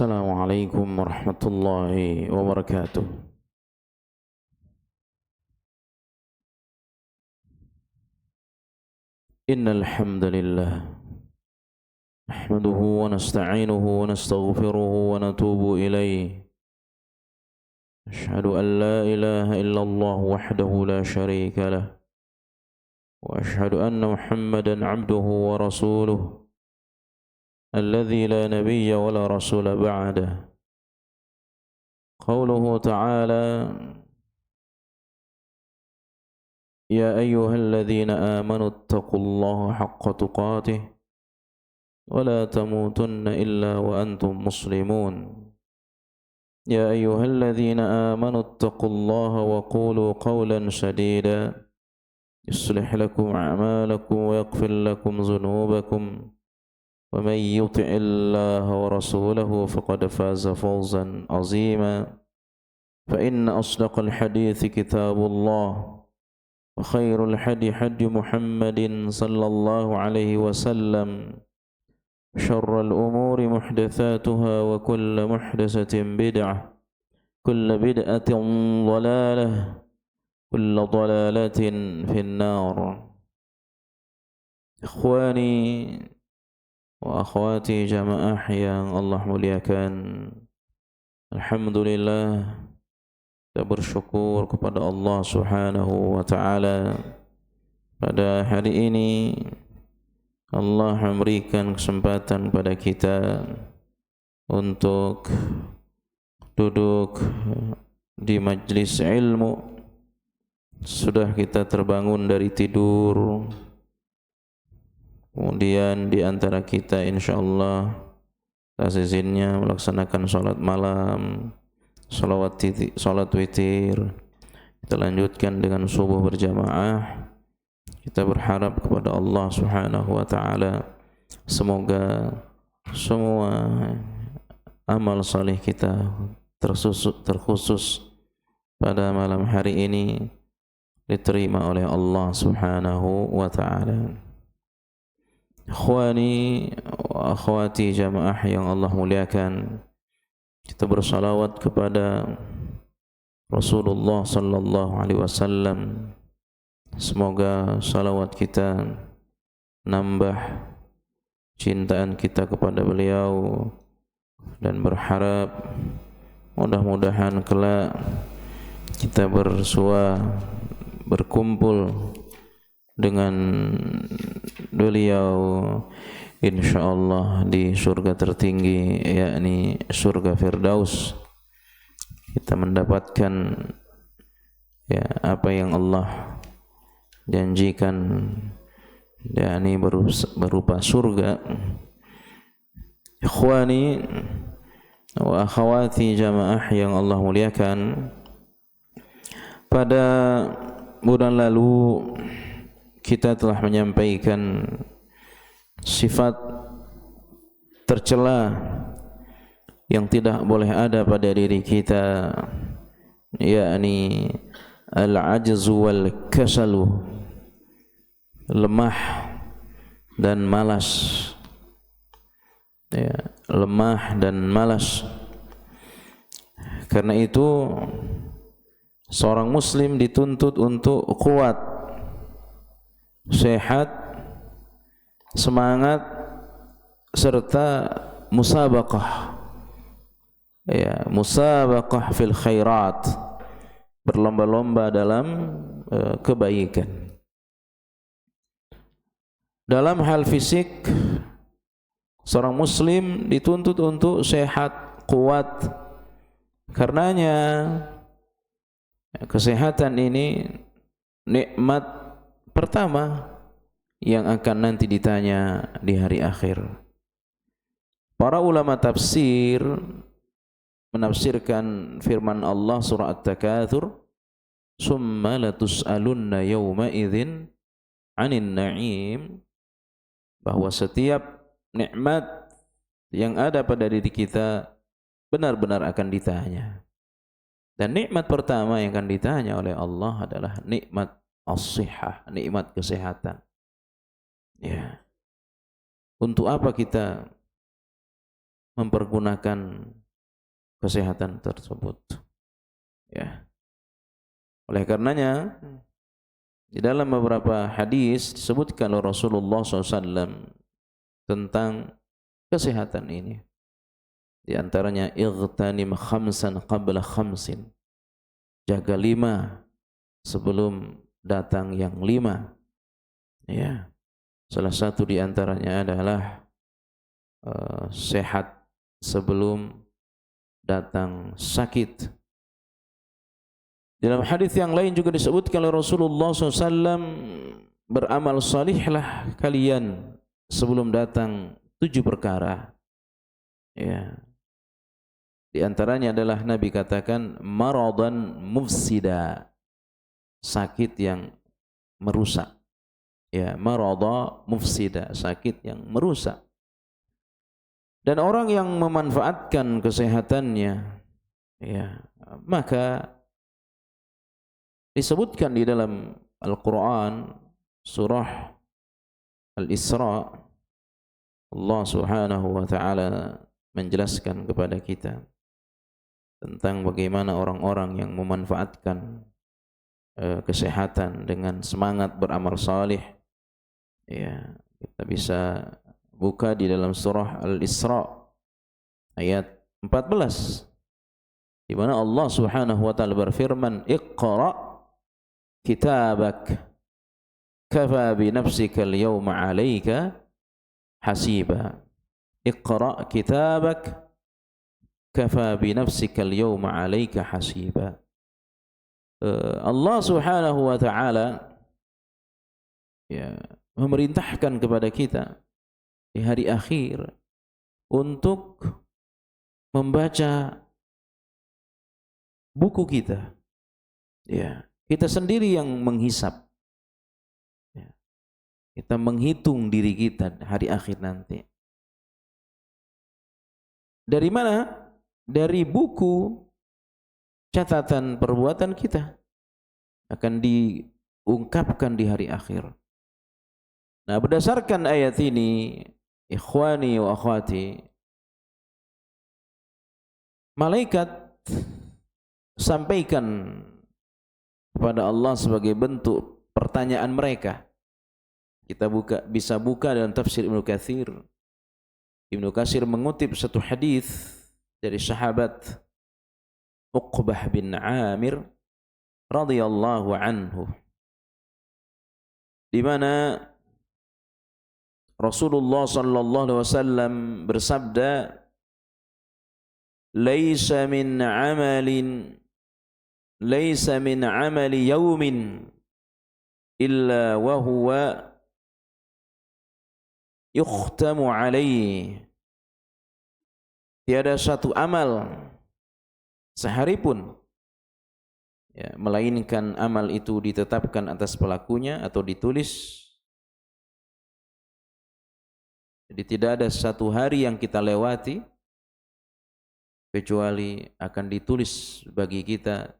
Assalamualaikum warahmatullahi wabarakatuh. Innal hamdalillah nahmaduhu wa nasta'inuhu wa nastaghfiruhu wa natubu ilayhi. Ashhadu an la ilaha illallah wahdahu la sharika lah wa ashhadu anna Muhammadan 'abduhu wa rasuluh alladzi la nabiyya wa la rasula ba'dah. Qauluhu ta'ala يا أيها الذين آمنوا اتقوا الله حق تقاته ولا تموتن إلا وأنتم مسلمون يا أيها الذين آمنوا اتقوا الله وقولوا قولا سديدا يصلح لكم أعمالكم ويغفر لكم ذنوبكم ومن يطع الله ورسوله فقد فاز فوزا عظيما فإن أصدق الحديث كتاب الله وخير الحدي حدي محمد صلى الله عليه وسلم شر الأمور محدثاتها وكل محدثة بدعة كل بدعة ضلالة كل ضلالة في النار. إخواني وأخواتي جماعة yang Allah muliakan, alhamdulillah, kita bersyukur kepada Allah Subhanahu wa ta'ala. Pada hari ini Allah memberikan kesempatan kepada kita untuk duduk di majlis ilmu. Sudah kita terbangun dari tidur, kemudian di antara kita insyaallah atas izinnya melaksanakan salat malam, salat witir. Kita lanjutkan dengan subuh berjamaah. Kita berharap kepada Allah Subhanahu wa ta'ala, semoga semua amal salih kita terkhusus pada malam hari ini diterima oleh Allah Subhanahu wa ta'ala. Ikhwani wa akhwati jamaah yang Allah muliakan, kita bersalawat kepada Rasulullah sallallahu alaihi wasallam. Semoga salawat kita nambah cintaan kita kepada beliau, dan berharap mudah-mudahan kelak kita berkumpul dengan beliau insyaallah di surga tertinggi, yakni surga Firdaus. Kita mendapatkan apa yang Allah janjikan, yakni berupa surga. Ikhwani wa akhawati jamaah yang Allah muliakan, pada bulan lalu kita telah menyampaikan sifat tercela yang tidak boleh ada pada diri kita, yakni al-ajzu wal kasalu, lemah dan malas. Lemah dan malas. Karena itu seorang muslim dituntut untuk kuat, sehat, semangat, serta musabaqah. Musabaqah fil khairat, berlomba-lomba dalam kebaikan. Dalam hal fisik, seorang muslim dituntut untuk sehat, kuat. Karenanya kesehatan ini nikmat pertama yang akan nanti ditanya di hari akhir. Para ulama tafsir menafsirkan firman Allah surah At-Takatsur, "Summa latus'alunna yawma idzin 'anin na'im", bahwa setiap nikmat yang ada pada diri kita benar-benar akan ditanya. Dan nikmat pertama yang akan ditanya oleh Allah adalah nikmat as-sihah, nikmat kesehatan. Untuk apa kita mempergunakan kesehatan tersebut. Ya. Oleh karenanya, di dalam beberapa hadis disebutkan oleh Rasulullah SAW tentang kesehatan ini. Di antaranya, igtanim khamsan qabla khamsin. Jaga 5 sebelum datang yang 5. Ya. Salah satu di antaranya adalah sehat sebelum datang sakit. Dalam hadis yang lain juga disebutkan oleh Rasulullah SAW, beramal salihlah kalian sebelum datang 7 perkara. Ya. Di antaranya adalah Nabi katakan maradan mufsida, sakit yang merusak. Ya, marada mufsida, sakit yang merusak. Dan orang yang memanfaatkan kesehatannya, ya, maka disebutkan di dalam Al-Quran surah Al-Isra, Allah Subhanahu wa taala menjelaskan kepada kita tentang bagaimana orang-orang yang memanfaatkan kesehatan dengan semangat beramal salih. Ya, kita bisa buka di dalam surah Al-Isra ayat 14, di mana Allah Subhanahu wa taala berfirman, "Iqra kitabak kafa bi nafsika al-yawma 'alayka hasiba." Iqra kitabak kafa bi nafsika al-yawma 'alayka hasiba. Allah Subhanahu wa taala, ya, memerintahkan kepada kita di hari akhir untuk membaca buku kita. Ya, kita sendiri yang menghisap. Ya, kita menghitung diri kita hari akhir nanti. Dari mana? Dari buku catatan perbuatan kita akan diungkapkan di hari akhir. Nah, berdasarkan ayat ini, ikhwani wa akhwati, malaikat sampaikan kepada Allah sebagai bentuk pertanyaan mereka. Kita bisa buka dalam tafsir Ibnu Katsir. Ibnu Katsir mengutip satu hadis dari sahabat Uqbah bin Amir radhiyallahu anhu, di mana Rasulullah sallallahu alaihi wasallam bersabda, "Laisa min amali yaumin illa wa huwa yukhtamu alaihi." Tiada satu amal sehari pun, ya, melainkan amal itu ditetapkan atas pelakunya atau ditulis. Jadi tidak ada satu hari yang kita lewati kecuali akan ditulis bagi kita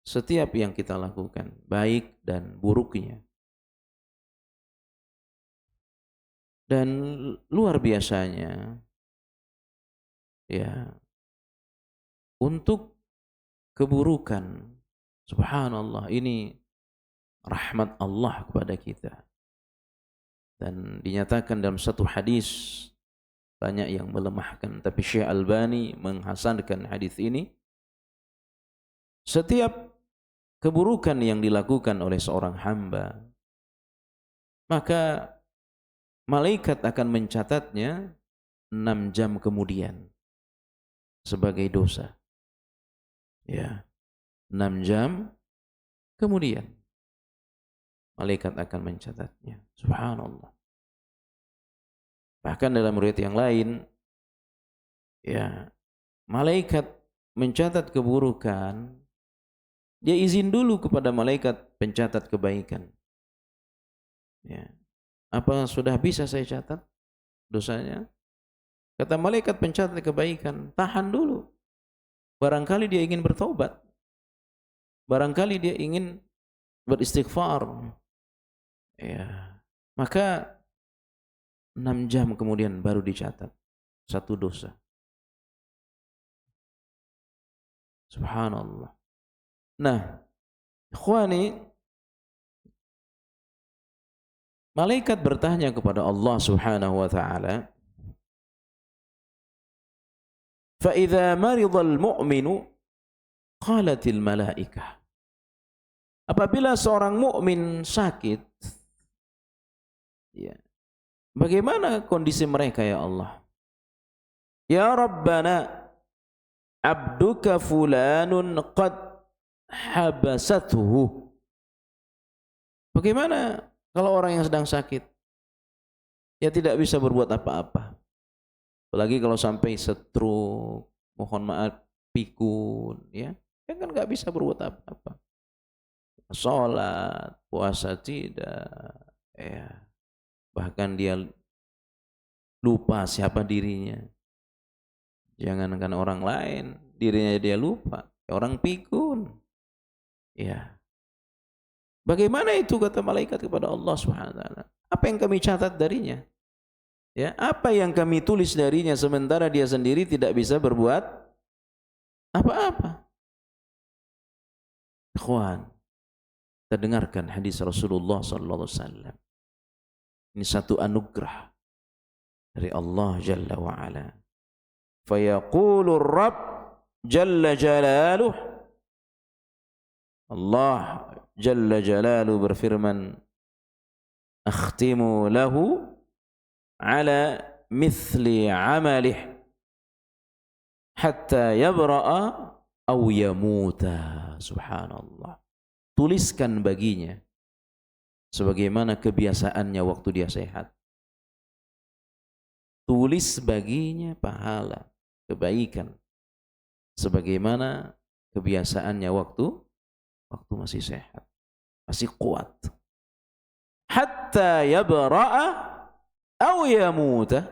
setiap yang kita lakukan, baik dan buruknya. Dan luar biasanya, ya, untuk keburukan, subhanallah, ini rahmat Allah kepada kita. Dan dinyatakan dalam satu hadis, banyak yang melemahkan, tapi Syekh Albani menghasankan hadis ini. Setiap keburukan yang dilakukan oleh seorang hamba, maka malaikat akan mencatatnya 6 jam kemudian sebagai dosa. Ya, 6 jam kemudian malaikat akan mencatatnya. Subhanallah. Bahkan dalam riwayat yang lain, ya, malaikat mencatat keburukan, dia izin dulu kepada malaikat pencatat kebaikan. Ya. Apa sudah bisa saya catat dosanya? Kata malaikat pencatat kebaikan, tahan dulu. Barangkali dia ingin bertobat. Barangkali dia ingin beristighfar. Ya. Maka 6 jam kemudian baru dicatat satu dosa. Subhanallah. Nah, ikhwani, malaikat bertanya kepada Allah Subhanahu wa taala, "Fa idza marida al-mu'minu qalatil malaikah." Apabila seorang mukmin sakit, ya, bagaimana kondisi mereka ya Allah? Ya Rabbana, abduka fulanun qad habasathu. Bagaimana kalau orang yang sedang sakit? Ya tidak bisa berbuat apa-apa. Apalagi kalau sampai stroke, mohon maaf, pikun, ya. Dia kan nggak bisa berbuat apa-apa. Sholat, puasa tidak, ya. Bahkan dia lupa siapa dirinya. Jangankan orang lain, dirinya dia lupa. Orang pikun. Ya. Bagaimana itu kata malaikat kepada Allah Subhanahu wa taala? Apa yang kami catat darinya? Ya, apa yang kami tulis darinya sementara dia sendiri tidak bisa berbuat apa-apa? Ikhwan, kita dengarkan hadis Rasulullah sallallahu alaihi wasallam. Ini satu anugerah dari Allah Jalla wa Ala. Fayaqulu Rabb Jalla Jalaluh, Allah Jalla Jalaluh berfirman, akhtimu lahu ala mithli amalih hatta yabra'a aw yamuta. Subhanallah. Tuliskan baginya sebagaimana kebiasaannya waktu dia sehat. Tulis baginya pahala, kebaikan sebagaimana kebiasaannya waktu masih sehat, masih kuat. Hatta yabra'a aw yamuta,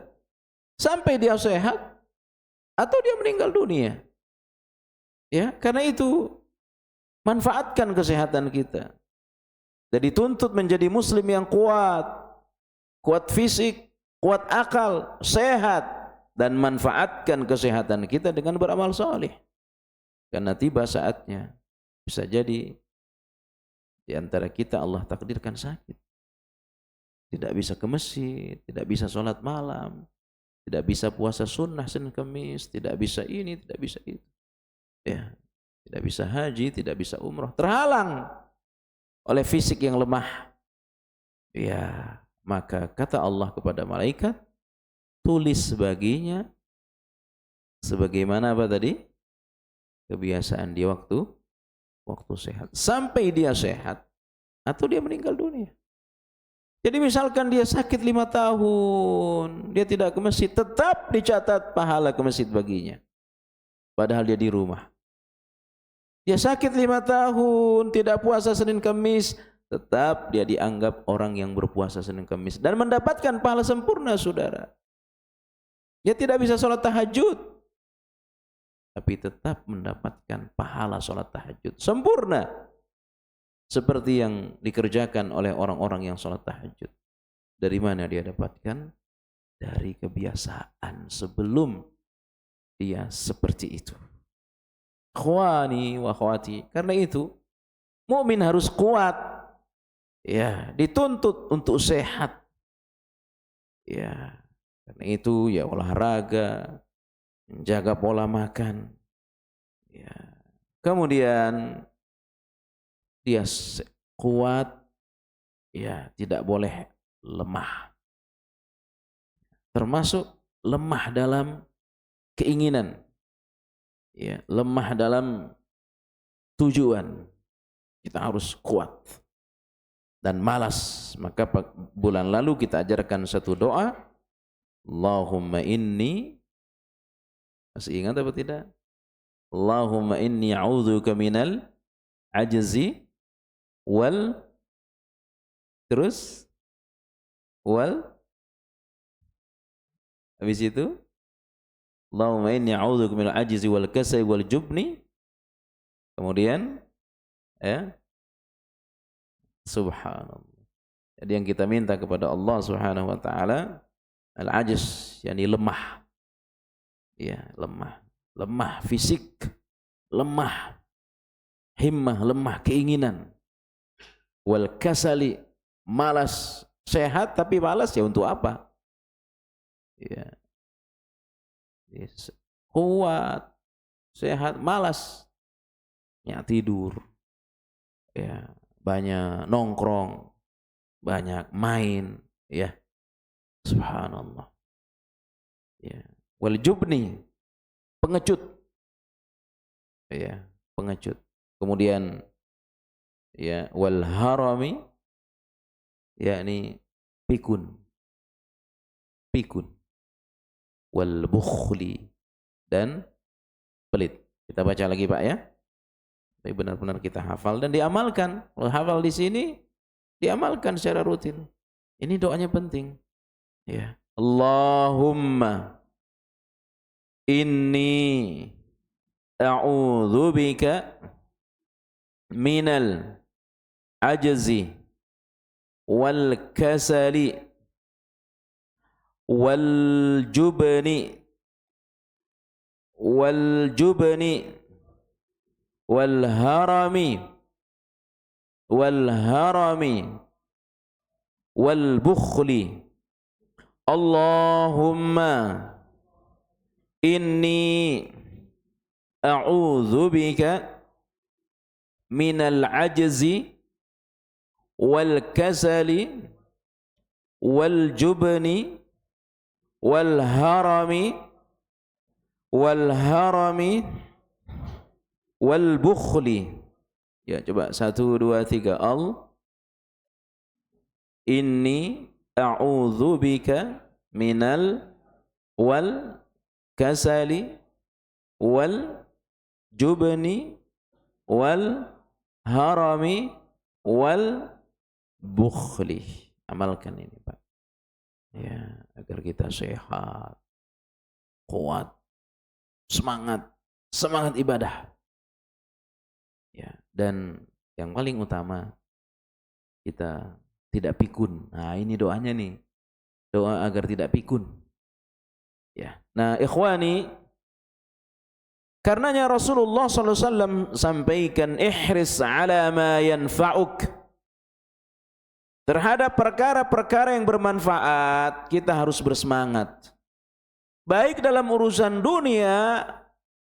sampai dia sehat atau dia meninggal dunia. Ya, karena itu manfaatkan kesehatan kita. Dan dituntut menjadi muslim yang kuat, kuat fisik, kuat akal, sehat, dan manfaatkan kesehatan kita dengan beramal saleh. Karena tiba saatnya bisa jadi di antara kita Allah takdirkan sakit. Tidak bisa ke masjid, tidak bisa sholat malam, tidak bisa puasa sunnah Senin Kamis, tidak bisa ini, tidak bisa itu. Ya, tidak bisa haji, tidak bisa umrah, terhalang oleh fisik yang lemah. Ya, maka kata Allah kepada malaikat, tulis baginya sebagaimana apa tadi? Kebiasaan dia waktu sehat. Sampai dia sehat atau dia meninggal dunia. Jadi misalkan dia sakit 5 tahun, dia tidak ke masjid, tetap dicatat pahala ke masjid baginya. Padahal dia di rumah. Dia sakit 5 tahun, tidak puasa Senin Kamis, tetap dia dianggap orang yang berpuasa Senin Kamis dan mendapatkan pahala sempurna, saudara. Dia tidak bisa sholat tahajud, tapi tetap mendapatkan pahala sholat tahajud sempurna, seperti yang dikerjakan oleh orang-orang yang sholat tahajud. Dari mana dia dapatkan? Dari kebiasaan sebelum dia seperti itu. Ikhwani wa akhwati, karena itu mukmin harus kuat. Ya, dituntut untuk sehat. Ya, karena itu ya olahraga, menjaga pola makan. Ya. Kemudian dia kuat, ya tidak boleh lemah. Termasuk lemah dalam keinginan, ya, lemah dalam tujuan. Kita harus kuat dan malas. Maka bulan lalu kita ajarkan satu doa, Allahumma inni, masih ingat apa tidak? Allahumma inni a'udzubika minal ajzi wal terus wal habis itu Allahumma inni a'udzubika minal ajzi wal kasali wal jubni. Kemudian ya, subhanallah. Jadi yang kita minta kepada Allah Subhanahu wa taala al-ajz, yakni lemah. Ya, lemah fisik lemah himmah, lemah keinginan. Wal kasali, malas. Sehat tapi malas, ya untuk apa? Ya. Kuat, sehat, malas. Ya tidur. Ya, banyak nongkrong, banyak main, ya. Subhanallah. Ya. Wal jubni, pengecut. Ya, pengecut. Kemudian ya wal harami, yakni pikun. Pikun. Wal bukhli, dan pelit. Kita baca lagi Pak ya. Tapi benar-benar kita hafal dan diamalkan. Kalau hafal di sini diamalkan secara rutin. Ini doanya penting. Ya. Allahumma inni a'udzubika minal ajzi wal kasali wal jubni wal harami wal bukhli. Allahumma inni a'udzubika minal ajzi wal kasali wal jubni wal harami wal bukhli. Ya, coba 1 2 3. Inni a'udzubika minal wal kasali wal jubni wal harami wal bukhli. Amalkan ini Pak. Ya, agar kita sehat, kuat, semangat ibadah. Ya, dan yang paling utama kita tidak pikun. Nah, ini doanya nih. Doa agar tidak pikun. Ya. Nah, ikhwani, karenanya Rasulullah SAW sampaikan ihris ala ma yanfa'uk. Terhadap perkara-perkara yang bermanfaat, kita harus bersemangat. Baik dalam urusan dunia,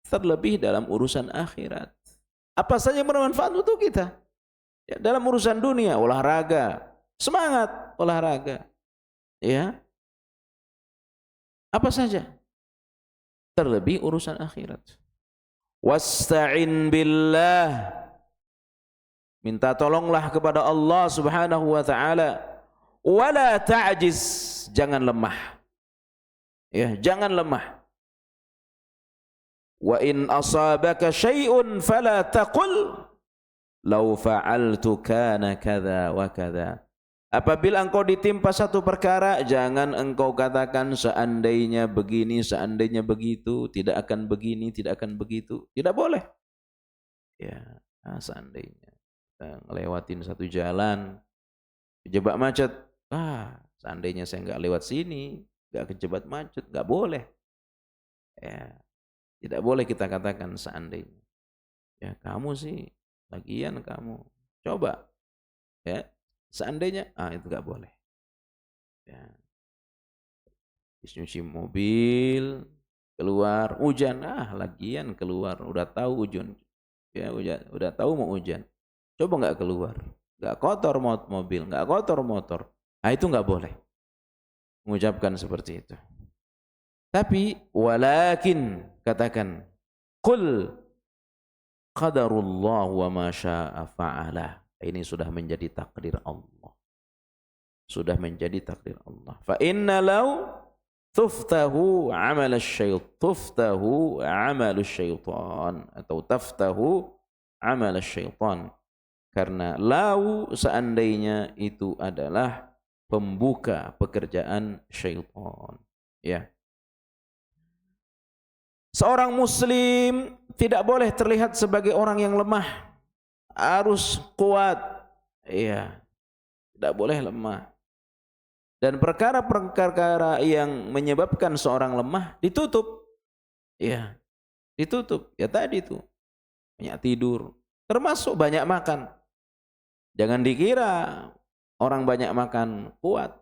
terlebih dalam urusan akhirat. Apa saja yang bermanfaat untuk kita? Ya, dalam urusan dunia, olahraga, semangat olahraga. Ya. Apa saja? Terlebih urusan akhirat. Wasta'in billah. Minta tolonglah kepada Allah Subhanahu wa taala. Wala ta'jiz, jangan lemah. Ya, jangan lemah. Wa in asabaka syai'un fala taqul law fa'altu kana kadza wa kadza. Apabila engkau ditimpa satu perkara, jangan engkau katakan seandainya begini, seandainya begitu, tidak akan begini, tidak akan begitu. Tidak boleh. Ya, seandainya kita ngelewatin satu jalan, kejebak macet, seandainya saya nggak lewat sini, nggak kejebak macet, nggak boleh. Ya, tidak boleh kita katakan seandainya. Ya, kamu sih, lagian kamu, coba, ya. Seandainya, itu nggak boleh. Ya. Nyuci mobil, keluar hujan, lagian keluar, udah tahu hujan, ya udah tahu mau hujan, coba nggak keluar, nggak kotor mobil, nggak kotor motor, itu nggak boleh mengucapkan seperti itu. Tapi walakin, katakan, qul qadarullah wa ma syaa fa'ala. Ini sudah menjadi takdir Allah. Sudah menjadi takdir Allah. Fa inna law tuftahu amal syaitan atau taftahu amal syaitan. Karena law seandainya itu adalah pembuka pekerjaan syaitan. Ya. Seorang muslim tidak boleh terlihat sebagai orang yang lemah. Harus kuat, ya, tidak boleh lemah. Dan perkara-perkara yang menyebabkan seorang lemah ditutup, ya, ditutup. Ya tadi itu, banyak tidur, termasuk banyak makan. Jangan dikira orang banyak makan kuat,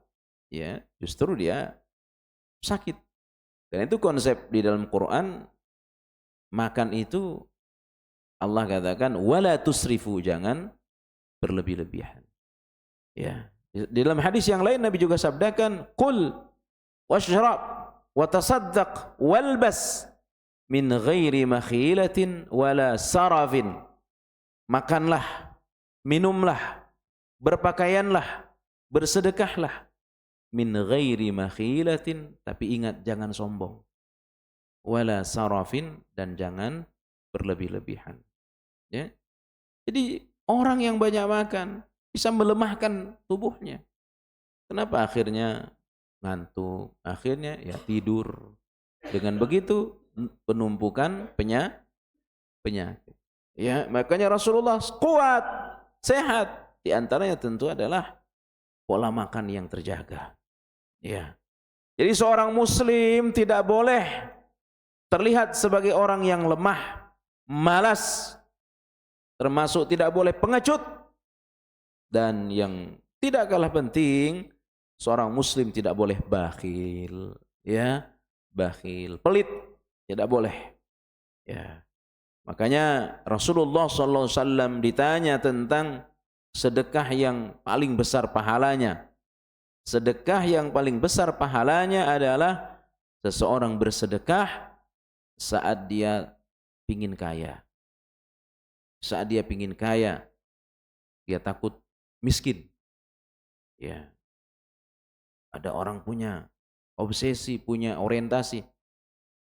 ya, justru dia sakit. Dan itu konsep di dalam Quran, makan itu Allah katakan wala tusrifu, jangan berlebih-lebihan. Ya. Di dalam hadis yang lain Nabi juga sabdakan, qul washrab wa tasaddaq walbas min ghairi makhilatin wala sarafin. Makanlah, minumlah, berpakaianlah, bersedekahlah min ghairi makhilatin, tapi ingat jangan sombong. Wala sarafin, dan jangan berlebih-lebihan. Ya. Jadi orang yang banyak makan bisa melemahkan tubuhnya. Kenapa? Akhirnya ngantuk, akhirnya ya tidur. Dengan begitu penumpukan penyakit. Ya, makanya Rasulullah kuat, sehat. Di antaranya tentu adalah pola makan yang terjaga. Ya. Jadi seorang muslim tidak boleh terlihat sebagai orang yang lemah, malas, termasuk tidak boleh pengecut. Dan yang tidak kalah penting, seorang muslim tidak boleh bakhil, ya, bakhil, pelit, tidak boleh. Ya. Makanya Rasulullah SAW ditanya tentang sedekah yang paling besar pahalanya. Sedekah yang paling besar pahalanya adalah seseorang bersedekah saat dia pingin kaya. Saat dia pingin kaya, dia takut miskin. Ya. Ada orang punya obsesi, punya orientasi.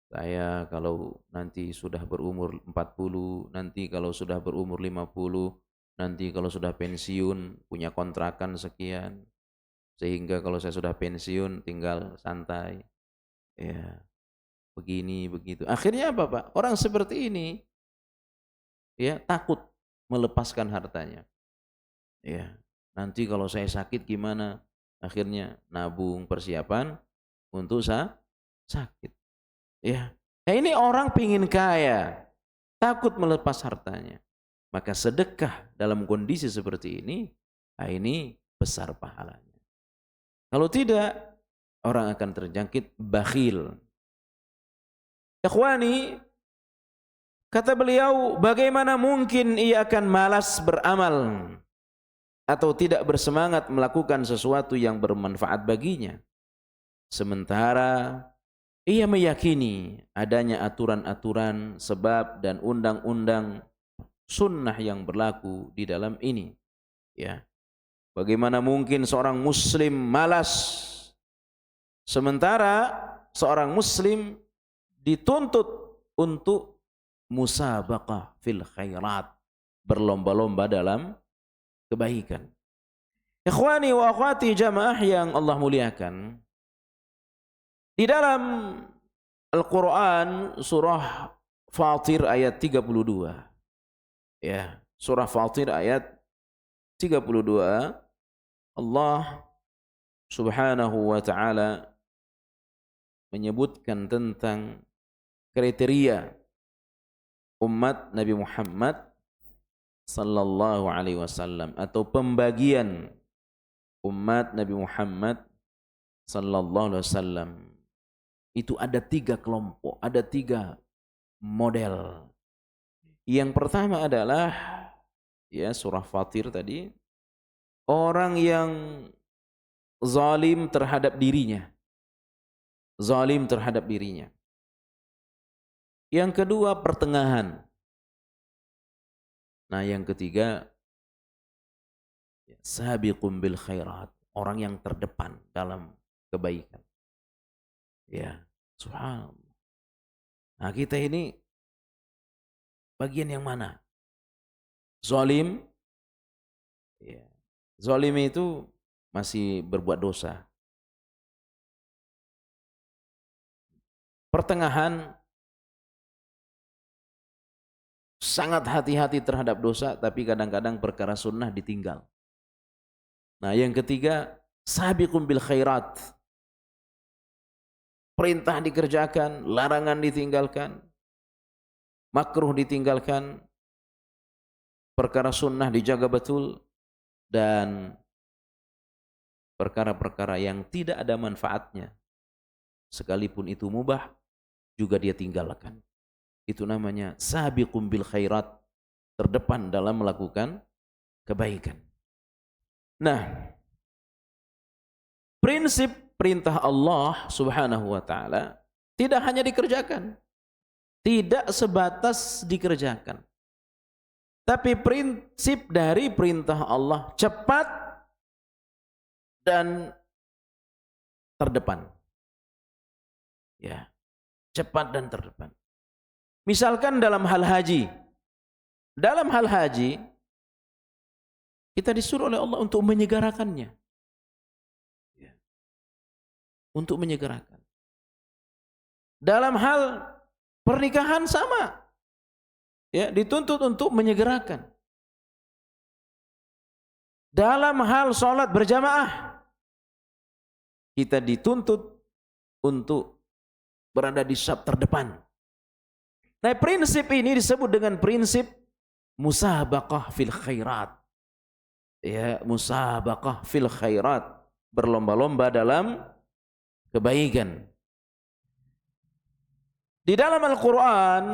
Saya kalau nanti sudah berumur 40, nanti kalau sudah berumur 50, nanti kalau sudah pensiun punya kontrakan sekian. Sehingga kalau saya sudah pensiun tinggal santai. Ya. Begini, begitu. Akhirnya apa, Pak? Orang seperti ini ya takut melepaskan hartanya. Ya. Nanti kalau saya sakit gimana? Akhirnya nabung persiapan untuk sakit. Ya. Nah, ini orang pingin kaya, takut melepas hartanya. Maka sedekah dalam kondisi seperti ini, nah ini besar pahalanya. Kalau tidak, orang akan terjangkit bakhil. Ikhwani, kata beliau, bagaimana mungkin ia akan malas beramal atau tidak bersemangat melakukan sesuatu yang bermanfaat baginya, sementara ia meyakini adanya aturan-aturan, sebab dan undang-undang sunnah yang berlaku di dalam ini. Ya, bagaimana mungkin seorang muslim malas sementara seorang muslim dituntut untuk musabaqah fil khairat, berlomba-lomba dalam kebaikan. Ikhwani wa akhwati jamaah yang Allah muliakan, di dalam Al-Quran surah Fatir ayat 32, ya, surah Fatir ayat 32, Allah subhanahu wa ta'ala menyebutkan tentang kriteria umat Nabi Muhammad sallallahu alaihi wasallam, atau pembagian umat Nabi Muhammad sallallahu alaihi wasallam. Itu ada 3 kelompok, ada 3 model. Yang pertama adalah, ya, surah Fatir tadi, orang yang zalim terhadap dirinya. Zalim terhadap dirinya. Yang kedua, pertengahan. Nah, yang ketiga, sabiqum bil khairat, orang yang terdepan dalam kebaikan. Ya, subhanallah. Nah, kita ini bagian yang mana? Zalim. Ya. Zalim itu masih berbuat dosa. Pertengahan, sangat hati-hati terhadap dosa, tapi kadang-kadang perkara sunnah ditinggal. Nah, yang ketiga, sabiqum bil khairat. Perintah dikerjakan, larangan ditinggalkan, makruh ditinggalkan, perkara sunnah dijaga betul, dan perkara-perkara yang tidak ada manfaatnya, sekalipun itu mubah, juga dia tinggalkan. Itu namanya sabiqum bil khairat, terdepan dalam melakukan kebaikan. Nah, prinsip perintah Allah Subhanahu wa taala tidak hanya dikerjakan, tidak sebatas dikerjakan, tapi prinsip dari perintah Allah cepat dan terdepan. Ya, cepat dan terdepan. Misalkan dalam hal haji. Dalam hal haji, kita disuruh oleh Allah untuk menyegerakannya. Ya. Untuk menyegerakan. Dalam hal pernikahan sama. Ya, dituntut untuk menyegerakan. Dalam hal sholat berjamaah, kita dituntut untuk berada di saf terdepan. Nah, prinsip ini disebut dengan prinsip musabaqah fil khairat. Ya, musabaqah fil khairat, berlomba-lomba dalam kebaikan. Di dalam Al-Qur'an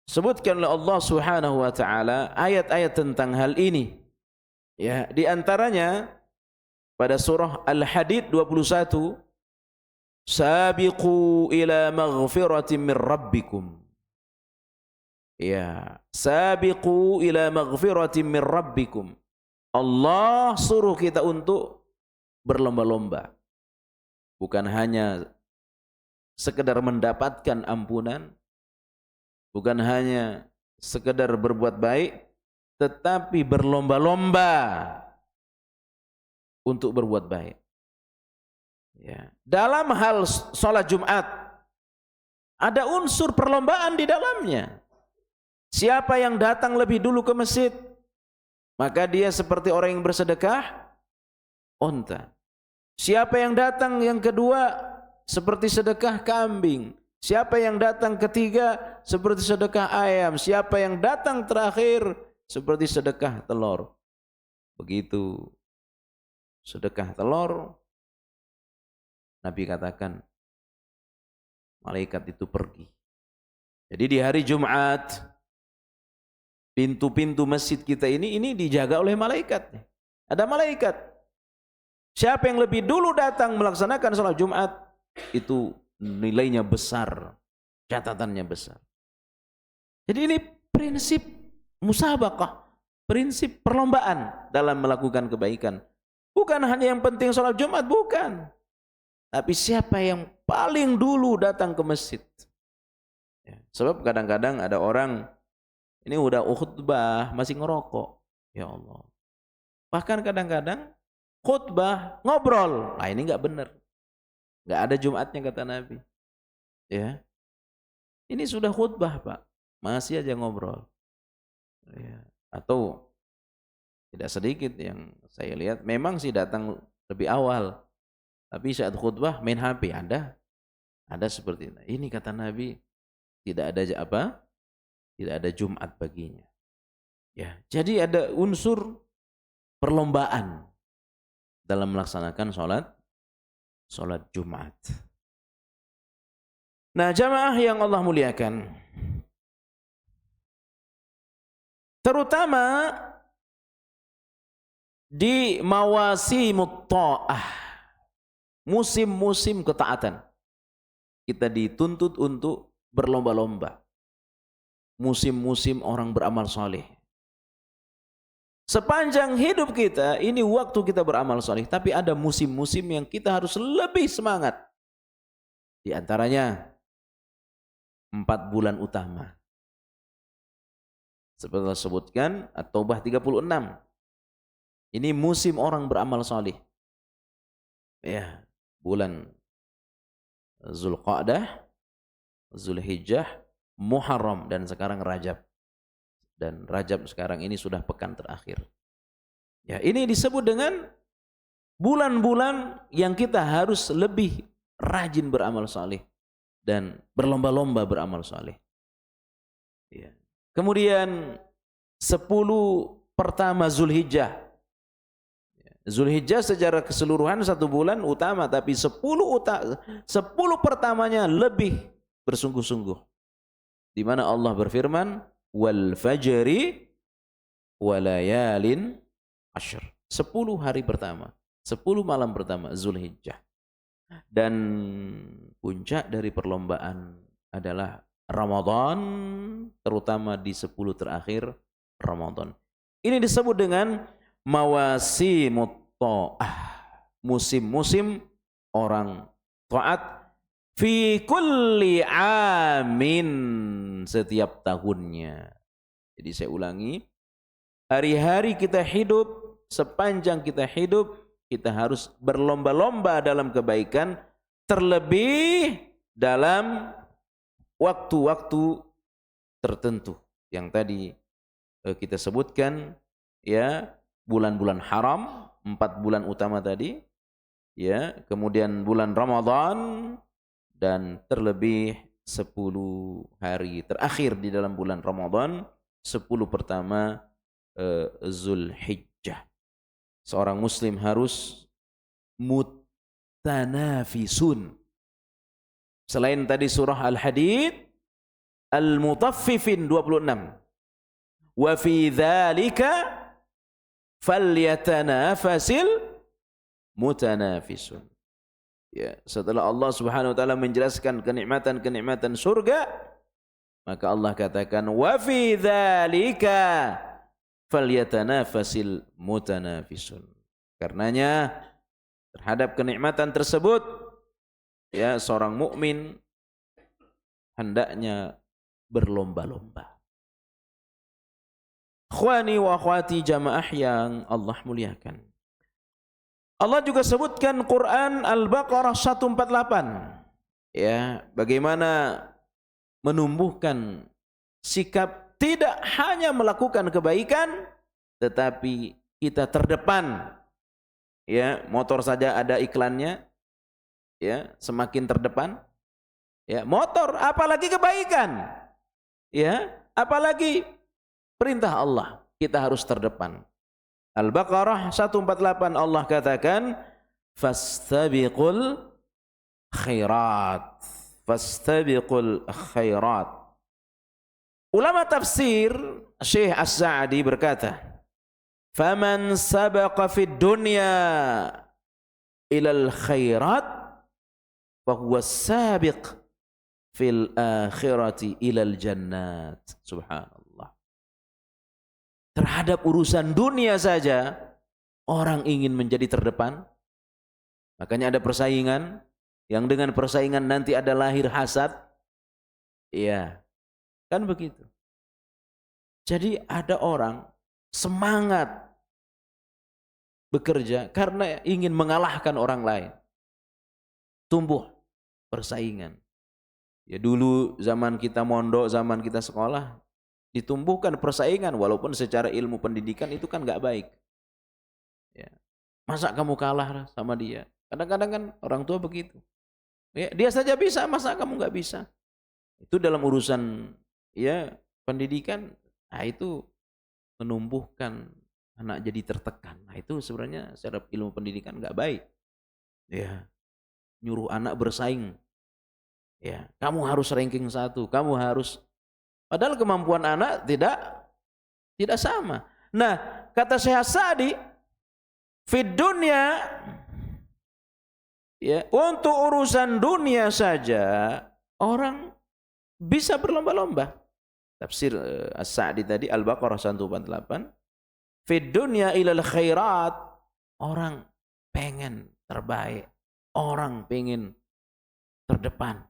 sebutkan oleh Allah Subhanahu wa taala ayat-ayat tentang hal ini. Ya, di antaranya pada surah Al-Hadid 21, sabiqu ila maghfiratin min rabbikum. Ya, sabiqu ila maghfiratin min rabbikum. Allah suruh kita untuk berlomba-lomba. Bukan hanya sekedar mendapatkan ampunan, bukan hanya sekedar berbuat baik, tetapi berlomba-lomba untuk berbuat baik. Ya. Dalam hal sholat Jumat, ada unsur perlombaan di dalamnya. Siapa yang datang lebih dulu ke masjid, maka dia seperti orang yang bersedekah onta. Siapa yang datang yang kedua, seperti sedekah kambing. Siapa yang datang ketiga, seperti sedekah ayam. Siapa yang datang terakhir, seperti sedekah telur. Begitu sedekah telur, Nabi katakan, malaikat itu pergi. Jadi di hari Jumat, pintu-pintu masjid kita ini dijaga oleh malaikat. Ada malaikat. Siapa yang lebih dulu datang melaksanakan sholat Jumat, itu nilainya besar, catatannya besar. Jadi ini prinsip musabaqah, prinsip perlombaan dalam melakukan kebaikan. Bukan hanya yang penting sholat Jumat, bukan. Tapi siapa yang paling dulu datang ke masjid. Ya, sebab kadang-kadang ada orang, ini udah khutbah masih ngerokok. Ya Allah. Bahkan kadang-kadang khutbah ngobrol. Nah, ini enggak benar. Enggak ada Jumatnya kata Nabi. Ya. Ini sudah khutbah, Pak. Masih aja ngobrol. Ya. Atau tidak sedikit yang saya lihat memang sih datang lebih awal. Tapi saat khutbah main HP, ada seperti itu. Ini kata Nabi, tidak ada apa? Tidak ada Jumat baginya. Ya, jadi ada unsur perlombaan dalam melaksanakan sholat Jumat. Nah, jamaah yang Allah muliakan, terutama di mawasimut ta'ah, musim-musim ketaatan, kita dituntut untuk berlomba-lomba. Musim-musim orang beramal saleh. Sepanjang hidup kita, ini waktu kita beramal saleh, tapi ada musim-musim yang kita harus lebih semangat. Di antaranya 4 bulan utama. Seperti Allah sebutkan, At-Taubah 36. Ini musim orang beramal saleh. Ya, bulan Zulqa'dah, Zulhijjah, Muharram, dan sekarang Rajab. Dan Rajab sekarang ini sudah pekan terakhir. Ya, ini disebut dengan bulan-bulan yang kita harus lebih rajin beramal saleh dan berlomba-lomba beramal saleh. Ya. Kemudian 10 pertama Zulhijjah. Zulhijjah secara keseluruhan 1 bulan utama, tapi 10 pertamanya lebih bersungguh-sungguh. Di mana Allah berfirman, wal fajri walayalin ashr. 10 hari pertama, 10 malam pertama Zulhijjah. Dan puncak dari perlombaan adalah Ramadan, terutama di 10 terakhir Ramadan. Ini disebut dengan mawasimut ta'ah, musim-musim orang taat fi kulli amin, setiap tahunnya. Jadi saya ulangi, hari-hari kita hidup, sepanjang kita hidup, kita harus berlomba-lomba dalam kebaikan, terlebih dalam waktu-waktu tertentu yang tadi kita sebutkan, ya, bulan-bulan haram, 4 bulan utama tadi, ya, kemudian bulan Ramadan, dan terlebih 10 hari terakhir di dalam bulan Ramadan, 10 pertama Zulhijjah. Seorang muslim harus mutanafisun. Selain tadi surah Al-Hadid, Al-Mutaffifin 26. Wa fi dzalika falyatanafasil mutanafisun. Ya, setelah Allah Subhanahu wa taala menjelaskan kenikmatan-kenikmatan surga, maka Allah katakan wa fi dzalika falyatanafasil mutanafisun. Karenanya terhadap kenikmatan tersebut, ya, seorang mukmin hendaknya berlomba-lomba. Ikhwani wa akhwati jamaah yang Allah muliakan. Allah juga sebutkan Quran Al-Baqarah 148. Ya, bagaimana menumbuhkan sikap tidak hanya melakukan kebaikan, tetapi kita terdepan. Ya, motor saja ada iklannya. Ya, semakin terdepan. Ya, motor, apalagi kebaikan. Ya, apalagi perintah Allah, kita harus terdepan. Al-Baqarah 148 Allah katakan, fastabiqul khairat. Fastabiqul khairat. Ulama tafsir Syekh As-Sa'di berkata, faman sabaqa fid dunya ilal khairat fahuwa sabiq fil akhirati ilal jannat. Subhanallah. Terhadap urusan dunia saja orang ingin menjadi terdepan. Makanya ada persaingan, yang dengan persaingan nanti ada lahir hasad. Iya, kan begitu. Jadi ada orang semangat bekerja karena ingin mengalahkan orang lain. Tumbuh persaingan. Ya, dulu zaman kita mondok, zaman kita sekolah, ditumbuhkan persaingan, walaupun secara ilmu pendidikan itu kan nggak baik. Ya. Masa kamu kalah sama dia? Kadang-kadang kan orang tua begitu. Ya, dia saja bisa, masa kamu nggak bisa? Itu dalam urusan, ya, pendidikan, nah itu menumbuhkan anak jadi tertekan. Nah itu sebenarnya secara ilmu pendidikan nggak baik. Ya, nyuruh anak bersaing. Ya, kamu harus ranking 1, kamu harus. Padahal kemampuan anak tidak sama. Nah, kata Syekh As-Sa'di, fid dunya, ya, untuk urusan dunia saja orang bisa berlomba-lomba. Tafsir As-Sa'di tadi Al-Baqarah 148. Fid dunya ilal khairat, orang pengen terbaik, orang pengen terdepan.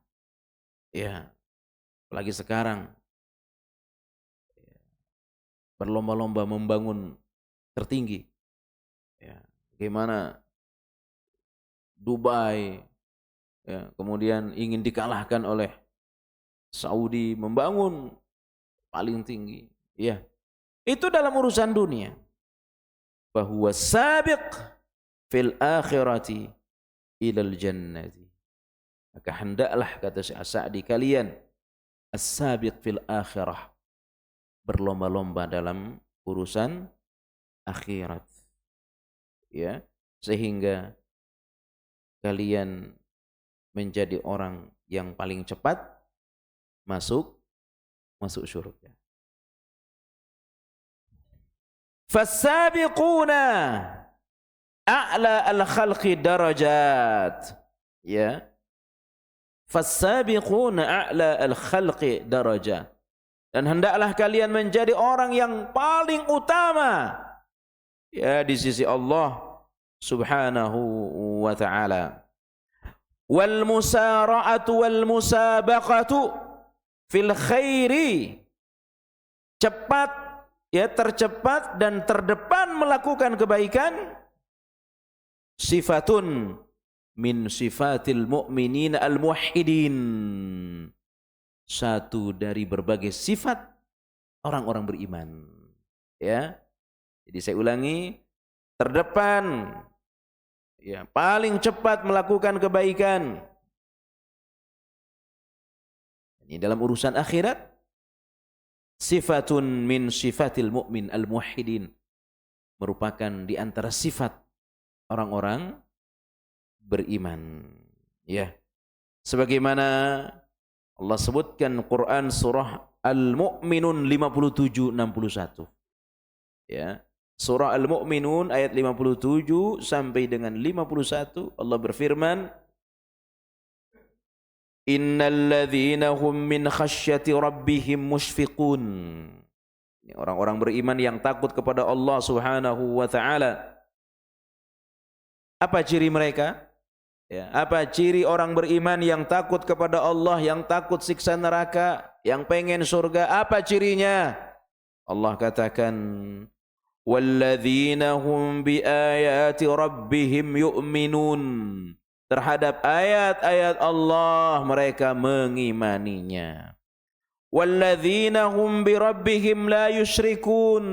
Ya, apalagi sekarang berlomba-lomba membangun tertinggi. Ya, bagaimana Dubai, ya, kemudian ingin dikalahkan oleh Saudi membangun paling tinggi. Ya, itu dalam urusan dunia. Bahwa sabiq fil akhirati ilal jannati. Maka hendaklah, kata Syekh As-Sa'di, kalian as-sabiq fil akhirah, berlomba-lomba dalam urusan akhirat. Ya, sehingga kalian menjadi orang yang paling cepat masuk surga. Fasabiquna a'la al-khalqi darajat. Ya. Fasabiquna a'la al-khalqi darajat. Dan hendaklah kalian menjadi orang yang paling utama ya di sisi Allah Subhanahu wa ta'ala. Wal musara'atu wal musabaqatu fil khairi. Cepat ya, tercepat dan terdepan melakukan kebaikan, sifatun min sifatil mu'minin al-muwahhidin, satu dari berbagai sifat orang-orang beriman. Ya, jadi saya ulangi, terdepan, ya, paling cepat melakukan kebaikan. Ini dalam urusan akhirat. Sifatun min sifatil mu'min al-muwahhidin, merupakan di antara sifat orang-orang beriman. Ya. Sebagaimana Allah sebutkan Quran surah Al-Mu'minun 57-61. Ya. Surah Al-Mu'minun ayat 57 sampai dengan 51 Allah berfirman, innalladzina hum min khasyati rabbihim musyfiqun. Ini orang-orang beriman yang takut kepada Allah Subhanahu wa taala. Apa ciri mereka? Ya, apa ciri orang beriman yang takut kepada Allah, yang takut siksa neraka, yang pengen surga? Apa cirinya? Allah katakan, walladzina hum biayati rabbihim yu'minun. Terhadap ayat-ayat Allah mereka mengimaninya. Walladzina hum bi rabbihim la yusyrikun.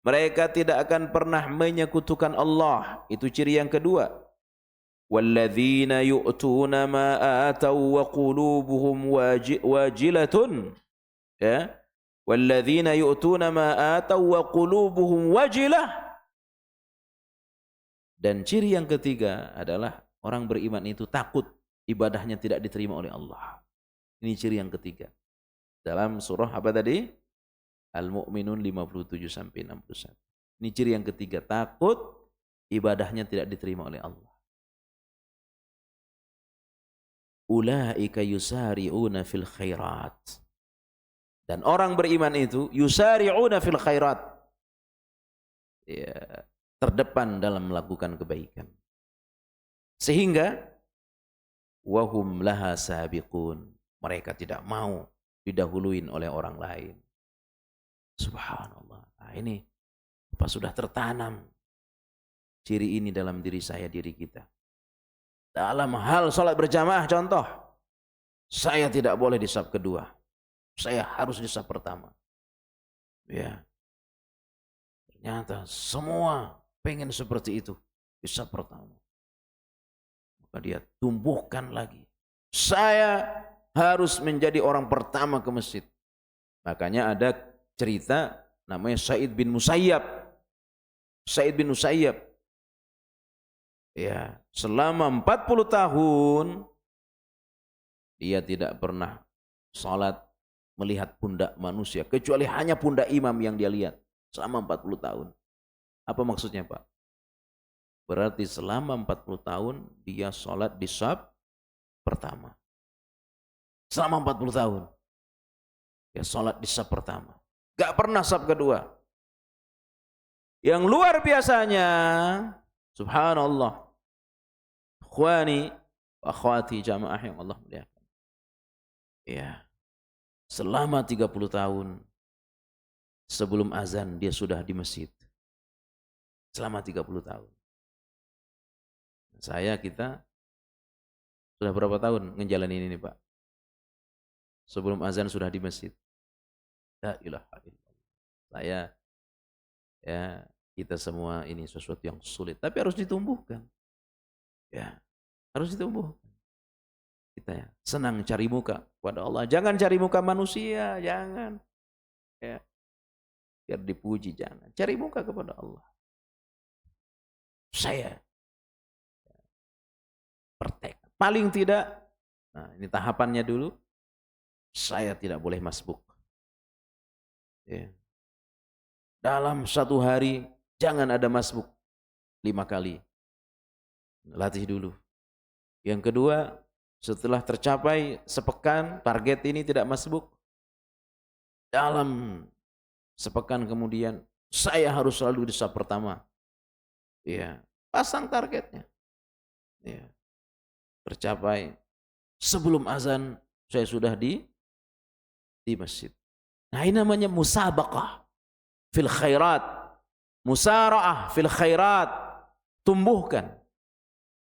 Mereka tidak akan pernah menyekutukan Allah. Itu ciri yang kedua. Walladzina yu'tuna ma ataw wa qulubuhum wajilatun. Ya. Walladzina yu'tuna ma ataw wa qulubuhum wajilah. Dan ciri yang ketiga adalah orang beriman itu takut ibadahnya tidak diterima oleh Allah. Ini ciri yang ketiga. Dalam surah apa tadi? Al-Mu'minun 57-61. Ini ciri yang ketiga, takut ibadahnya tidak diterima oleh Allah. Ulaika yusari'una fil khairat. Dan orang beriman itu yusari'una fil khairat. Ya, terdepan dalam melakukan kebaikan. Sehingga wahum laha sabiqun, mereka tidak mau didahuluin oleh orang lain. Subhanallah. Nah, ini apa sudah tertanam ciri ini dalam diri saya, diri kita. Dalam hal salat berjamaah contoh, saya tidak boleh di saf kedua. Saya harus di saf pertama. Ya. Ternyata semua pengen seperti itu di saf pertama. Maka dia tumbuhkan lagi. Saya harus menjadi orang pertama ke masjid. Makanya ada cerita namanya Sa'id bin Musayyab. Sa'id bin Musayyab. Ya, selama 40 tahun dia tidak pernah salat melihat pundak manusia kecuali hanya pundak imam yang dia lihat selama 40 tahun. Apa maksudnya, Pak? Berarti selama 40 tahun dia sholat di saf pertama. Selama 40 tahun dia sholat di saf pertama. Gak pernah saf kedua. Yang luar biasanya, subhanallah, ikhwani wa akhwati jamaah yang Allah muliakan. Ya, selama 30 tahun sebelum azan dia sudah di masjid. Selama 30 tahun. Kita sudah berapa tahun ngejalanin ini, Pak? Sebelum azan sudah di masjid. La ilaha illallah. Kita semua ini sesuatu yang sulit, tapi harus ditumbuhkan. Ya, harus ditumbuhkan. Kita senang cari muka kepada Allah. Jangan cari muka manusia, jangan. Ya. biar dipuji, jangan. Cari muka kepada Allah. Saya bertekad. Paling tidak, nah ini tahapannya dulu, saya tidak boleh masbuk. Ya. Dalam satu hari, jangan ada masbuk 5 kali. Latih dulu. Yang kedua, setelah tercapai sepekan, target ini tidak masbuk. Dalam sepekan kemudian, saya harus selalu di saf pertama. Ya, pasang targetnya. Ya. Tercapai. Sebelum azan, saya sudah di masjid. Nah, ini namanya musabaqah fil khairat. Musara'ah fil khairat. Tumbuhkan.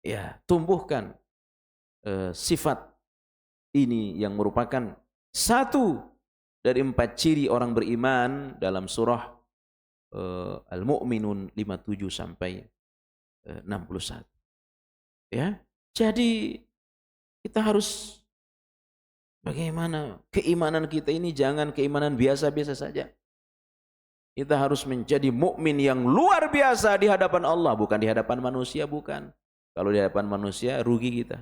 Ya, tumbuhkan sifat ini yang merupakan satu dari 4 ciri orang beriman dalam surah Al-Mu'minun 57 sampai 61. Ya, jadi kita harus bagaimana keimanan kita ini jangan keimanan biasa-biasa saja. Kita harus menjadi mukmin yang luar biasa di hadapan Allah, bukan di hadapan manusia, bukan. Kalau di hadapan manusia rugi kita.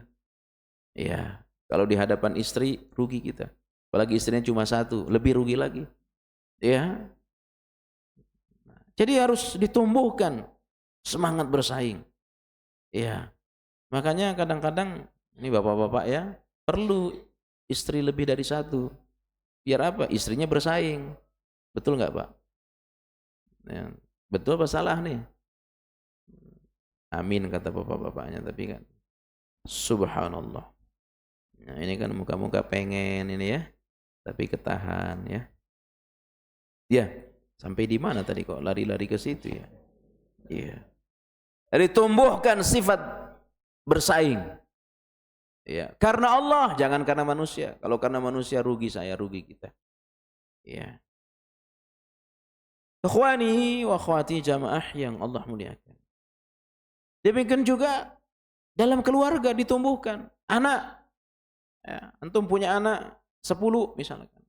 Ya, kalau di hadapan istri rugi kita. Apalagi istrinya cuma 1, lebih rugi lagi. Ya. Jadi harus ditumbuhkan semangat bersaing. Ya. Makanya kadang-kadang ini bapak-bapak ya, perlu istri lebih dari 1. Biar apa? Istrinya bersaing. Betul nggak, Pak? Ya. Betul apa salah nih? Amin kata bapak-bapaknya, tapi kan subhanallah. Nah, ini kan muka-muka pengen ini ya, tapi ketahan ya. Ya, sampai di mana tadi kok lari-lari ke situ ya? Iya. Jadi tumbuhkan sifat bersaing. Ya, karena Allah, jangan karena manusia. Kalau karena manusia rugi saya, rugi kita. Ya. Ikhwani wa akhwati jamaah yang Allah muliakan. Demikian juga dalam keluarga ditumbuhkan. Anak, ya, antum punya anak 10 misalkan.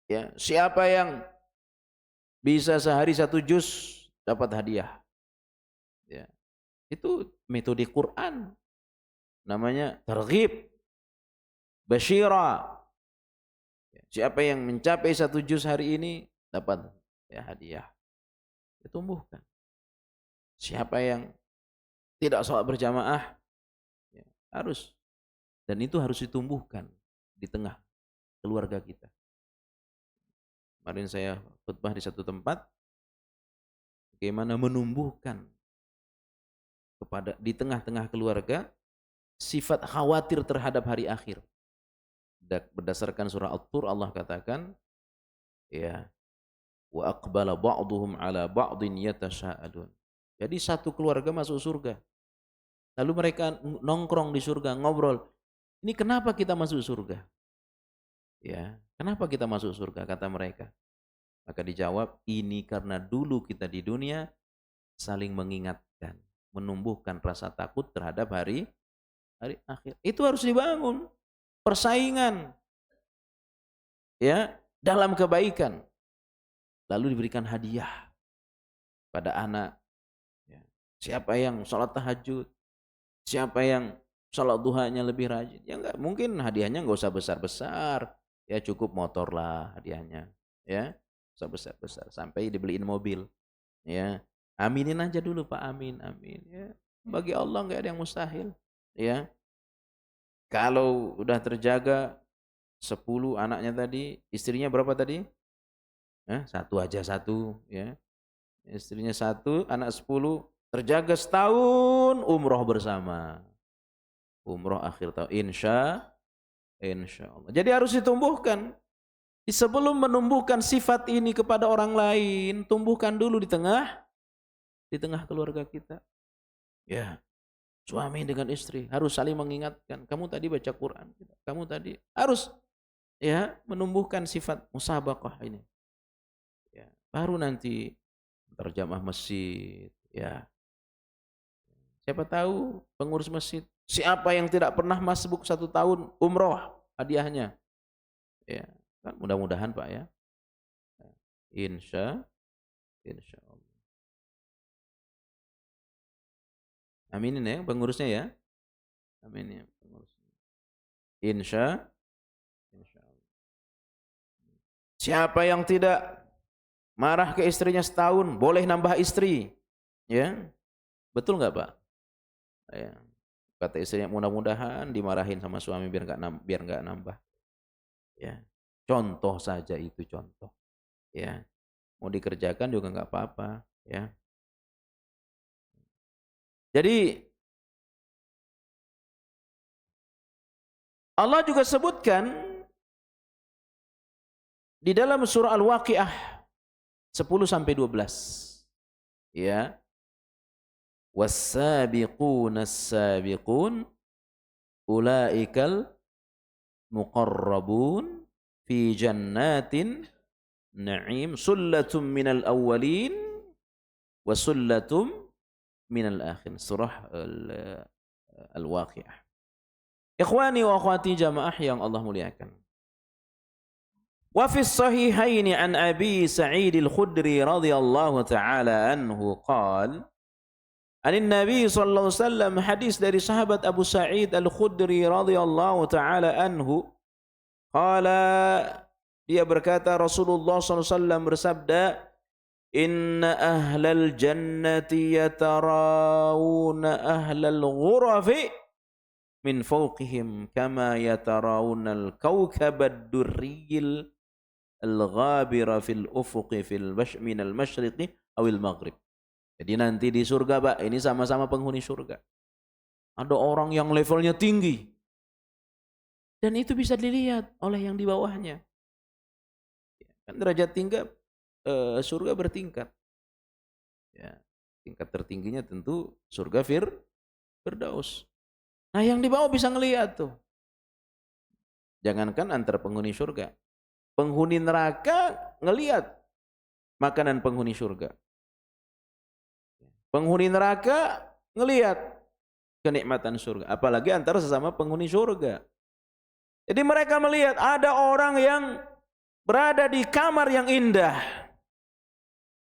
Ya, siapa yang bisa sehari 1 juz dapat hadiah. Ya. Itu metode Quran. Namanya targhib, basyira. Ya, siapa yang mencapai 1 juz hari ini dapat ya hadiah. Ditumbuhkan. Siapa yang tidak sholat berjamaah ya, harus, dan itu harus ditumbuhkan di tengah keluarga kita. Kemarin saya khutbah di satu tempat, bagaimana menumbuhkan kepada di tengah-tengah keluarga sifat khawatir terhadap hari akhir. Berdasarkan surah At-Tur Allah katakan, ya, wa aqbala ba'duhum ala ba'din yatasya'alun. Jadi satu keluarga masuk surga. Lalu mereka nongkrong di surga, ngobrol. Ini kenapa kita masuk surga? Ya, kenapa kita masuk surga? Kata mereka. Maka dijawab, ini karena dulu kita di dunia saling mengingatkan, menumbuhkan rasa takut terhadap hari akhir. Itu harus dibangun. Persaingan. Ya, dalam kebaikan. Lalu diberikan hadiah pada anak. Ya. Siapa yang sholat tahajud? Siapa yang sholat duhanya lebih rajin? Ya enggak, mungkin hadiahnya enggak usah besar-besar. Ya cukup motor lah hadiahnya. Ya, usah besar-besar. Sampai dibeliin mobil. Ya, aminin aja dulu Pak, amin, amin. Ya, bagi Allah enggak ada yang mustahil. Ya, kalau udah terjaga 10 anaknya tadi, istrinya berapa tadi? 1 aja 1. Ya, istrinya 1, anak 10. Terjaga setahun umroh bersama. Umroh akhir tahun. Insya Allah. Jadi harus ditumbuhkan. Sebelum menumbuhkan sifat ini kepada orang lain, tumbuhkan dulu di tengah keluarga kita. Ya. Suami dengan istri harus saling mengingatkan. Kamu tadi baca Quran. Kamu tadi harus ya menumbuhkan sifat musabaqah ini. Ya. Baru nanti terjamah masjid. Ya. Siapa tahu pengurus masjid, siapa yang tidak pernah masbuk 1 tahun umroh hadiahnya. Ya, kan mudah-mudahan Pak ya. Insya Allah. Aminin ya pengurusnya ya. Amin ya pengurusnya. Insya Allah. Siapa yang tidak marah ke istrinya setahun, boleh nambah istri. Ya. Betul nggak Pak? Ya. Kata istrinya, mudah-mudahan dimarahin sama suami biar nggak nambah. Ya. Contoh saja itu contoh. Ya. Mau dikerjakan juga nggak apa-apa. Ya. Jadi Allah juga sebutkan di dalam surah Al-Waqiah 10-12. Ya. Was-sabiqun ulaikal muqarrabun fi jannatin na'im sullatum minal awwalin wa sullatum minal akhirin. Surah Al-Waqiah. Ikhwani wa akhwati jamaah yang Allah muliakan. Wa fi sahihaini an Abi Sa'id Al-Khudri radhiyallahu ta'ala anhu qala Anin Nabi sallallahu alaihi wasallam, hadis dari sahabat Abu Sa'id Al-Khudri radhiyallahu taala anhu, qala, dia berkata Rasulullah sallallahu alaihi wasallam bersabda, inna ahlal jannati yatarawuna ahlal ghurafi min fawqihim kama yatarawuna al-kawkaba ad-durriyil al-ghabira fil ufuqi min al-masyriqi awil maghrib. Jadi nanti di surga Pak, ini sama-sama penghuni surga. Ada orang yang levelnya tinggi. Dan itu bisa dilihat oleh yang di bawahnya. Kan derajat tinggi surga bertingkat. Ya, tingkat tertingginya tentu surga Firdaus. Nah yang di bawah bisa ngelihat tuh. Jangankan antar penghuni surga. Penghuni neraka ngelihat makanan penghuni surga. Penghuni neraka ngelihat kenikmatan surga, apalagi antara sesama penghuni surga. Jadi mereka melihat ada orang yang berada di kamar yang indah.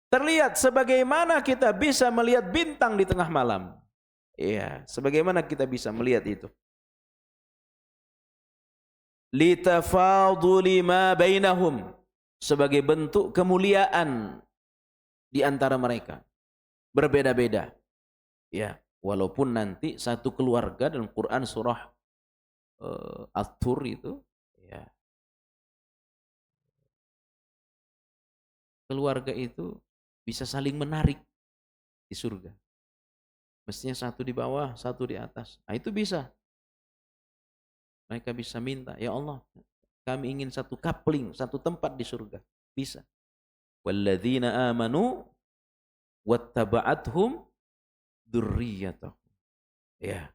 Terlihat sebagaimana kita bisa melihat bintang di tengah malam. Iya, sebagaimana kita bisa melihat itu. Litafaduli ma bainahum, sebagai bentuk kemuliaan di antara mereka. Berbeda-beda. Ya, walaupun nanti satu keluarga dalam Quran surah At-Tur itu, ya. Keluarga itu bisa saling menarik di surga. Mestinya satu di bawah, satu di atas. Nah, itu bisa. Mereka bisa minta, ya Allah, kami ingin satu coupling, satu tempat di surga. Bisa. Walladzina amanu wattaba'athum dzurriyyatuhum. Ya.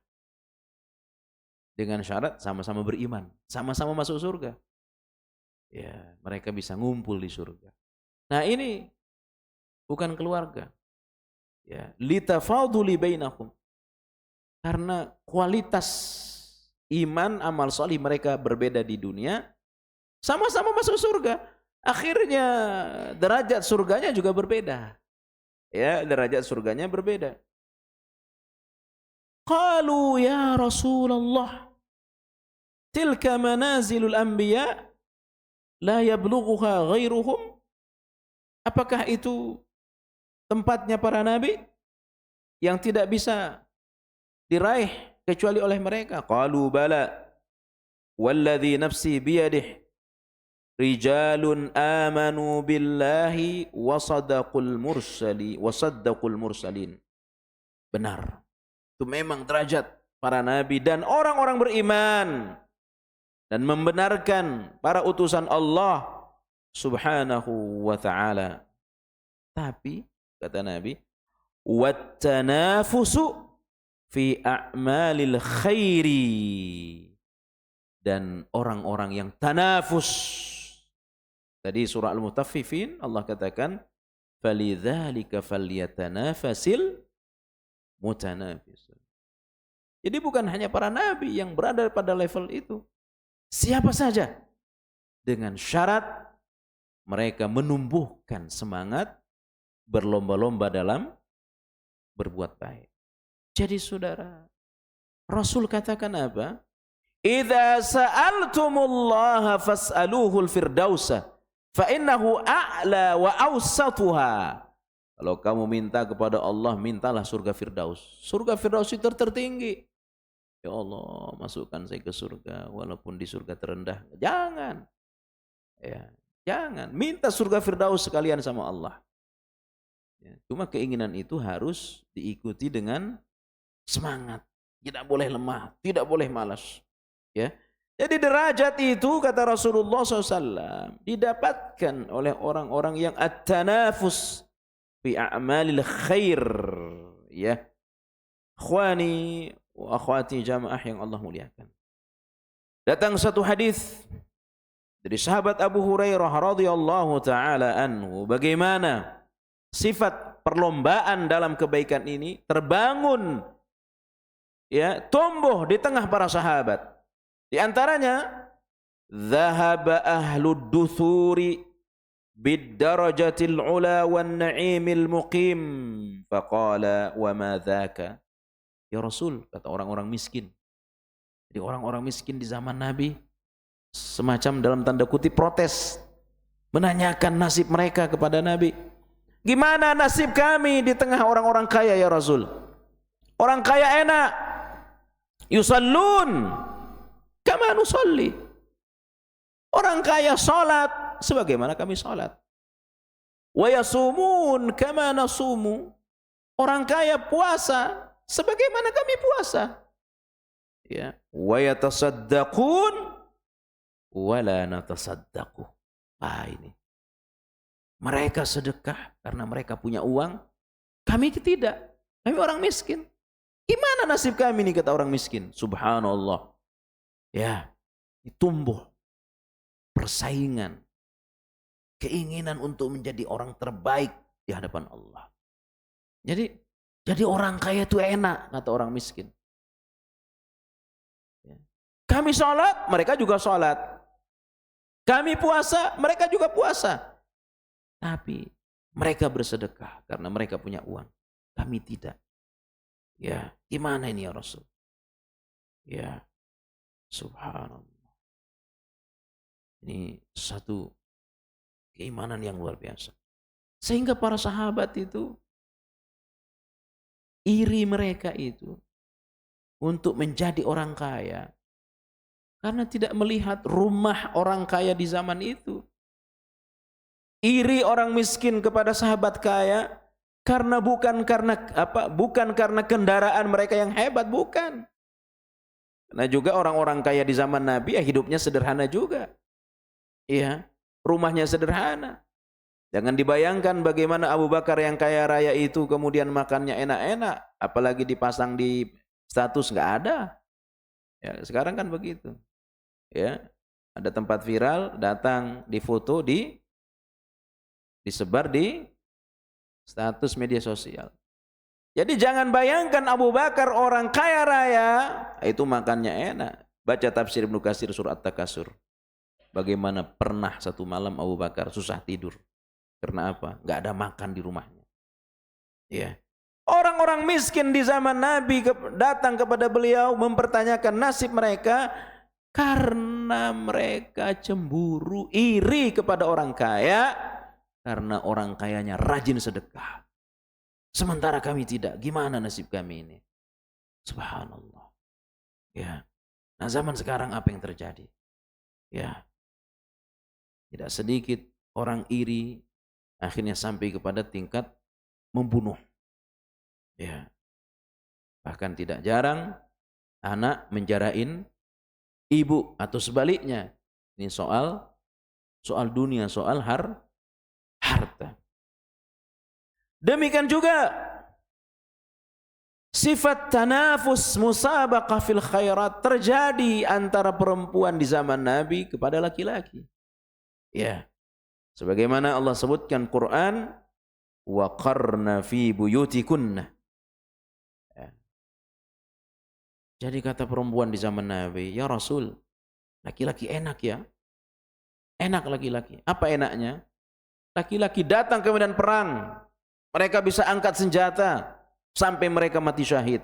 Dengan syarat sama-sama beriman, sama-sama masuk surga. Ya, mereka bisa ngumpul di surga. Nah, ini bukan keluarga. Ya, litafaduli bainakum. Karena kualitas iman, amal salih mereka berbeda di dunia, sama-sama masuk surga. Akhirnya derajat surganya juga berbeda. Ya, derajat surganya berbeda. Qalu ya Rasulullah, tilka manazilul anbiya la yablughuha ghairuhum. Apakah itu tempatnya para nabi yang tidak bisa diraih kecuali oleh mereka? Qalu bala walladhi nafsi biyadihi rijalun amanu billahi wa saddaqul mursalin. Benar. Itu memang derajat para nabi dan orang-orang beriman dan membenarkan para utusan Allah Subhanahu wa ta'ala. Tapi kata Nabi, wattanafusu fi a'malil khairi, dan orang-orang yang tanafus. Tadi surah Al-Mutaffifin Allah katakan falidzalika falyatanafasil mutanafisun. Jadi bukan hanya para nabi yang berada pada level itu. Siapa saja dengan syarat mereka menumbuhkan semangat berlomba-lomba dalam berbuat baik. Jadi saudara, Rasul katakan apa? Idza sa'altumullaha fas'aluhul firdausa fa innahu a'la wa awsatuha. Kalau kamu minta kepada Allah, mintalah surga Firdaus. Surga Firdaus itu tertinggi. Ya Allah, masukkan saya ke surga walaupun di surga terendah. Jangan. Ya, jangan. Minta surga Firdaus sekalian sama Allah. Ya, cuma keinginan itu harus diikuti dengan semangat. Tidak boleh lemah, tidak boleh malas. Ya. Jadi derajat itu kata Rasulullah SAW didapatkan oleh orang-orang yang at-tanafus fi a'malil khair. Ya. Akhwani wa akhwati jamaah yang Allah muliakan. Datang satu hadis dari sahabat Abu Hurairah radhiyallahu taala anhu, bagaimana sifat perlombaan dalam kebaikan ini terbangun, ya, tumbuh di tengah para sahabat. Di antaranya, dhahaba ahlud duthuri bid darajatil ula wan na'imil muqim faqala wa ma dhaka. Ya Rasul, kata orang-orang miskin. Jadi orang-orang miskin di zaman Nabi semacam dalam tanda kutip protes, menanyakan nasib mereka kepada Nabi. Gimana nasib kami di tengah orang-orang kaya ya Rasul? Orang kaya enak, yusallun kama nusalli. Orang kaya salat sebagaimana kami salat. Wa yasumun kama nasumu. Orang kaya puasa sebagaimana kami puasa. Ya, wa yatasaddaqun wa la natasaddaqu. Ini. Mereka sedekah karena mereka punya uang, kami tidak. Kami orang miskin. Gimana nasib kami nih kata orang miskin? Subhanallah. Ya, tumbuh persaingan, keinginan untuk menjadi orang terbaik di hadapan Allah. Jadi orang kaya itu enak kata orang miskin. Ya. Kami sholat, mereka juga sholat. Kami puasa, mereka juga puasa. Tapi mereka bersedekah karena mereka punya uang. Kami tidak. Ya, gimana ini ya Rasul? Ya, subhanallah. Ini satu keimanan yang luar biasa. Sehingga para sahabat itu iri mereka itu untuk menjadi orang kaya. Karena tidak melihat rumah orang kaya di zaman itu. Iri orang miskin kepada sahabat kaya karena bukan karena kendaraan mereka yang hebat, bukan. Karena juga orang-orang kaya di zaman Nabi ya hidupnya sederhana juga. Iya, rumahnya sederhana. Jangan dibayangkan bagaimana Abu Bakar yang kaya raya itu kemudian makannya enak-enak, apalagi dipasang di status, nggak ada. Ya, sekarang kan begitu. Ya, ada tempat viral, datang difoto, disebar di status media sosial. Jadi jangan bayangkan Abu Bakar orang kaya raya itu makannya enak. Baca tafsir Ibnu Katsir surat At-Takasur. Bagaimana pernah satu malam Abu Bakar susah tidur. Karena apa? Nggak ada makan di rumahnya. Ya. Orang-orang miskin di zaman Nabi datang kepada beliau mempertanyakan nasib mereka karena mereka cemburu, iri kepada orang kaya karena orang kayanya rajin sedekah. Sementara kami tidak. Gimana nasib kami ini? Subhanallah. Ya. Nah, zaman sekarang apa yang terjadi? Ya. Tidak sedikit orang iri akhirnya sampai kepada tingkat membunuh. Ya. Bahkan tidak jarang anak menjarain ibu atau sebaliknya. Ini soal dunia, soal harta. Demikian juga sifat tanafus musabaqah fil khairat terjadi antara perempuan di zaman Nabi kepada laki-laki. Ya. Sebagaimana Allah sebutkan Quran, wa qarna fi buyutikunna. Ya. Jadi kata perempuan di zaman Nabi, ya Rasul, laki-laki enak ya. Enak laki-laki. Apa enaknya? Laki-laki datang ke medan perang. Mereka bisa angkat senjata sampai mereka mati syahid.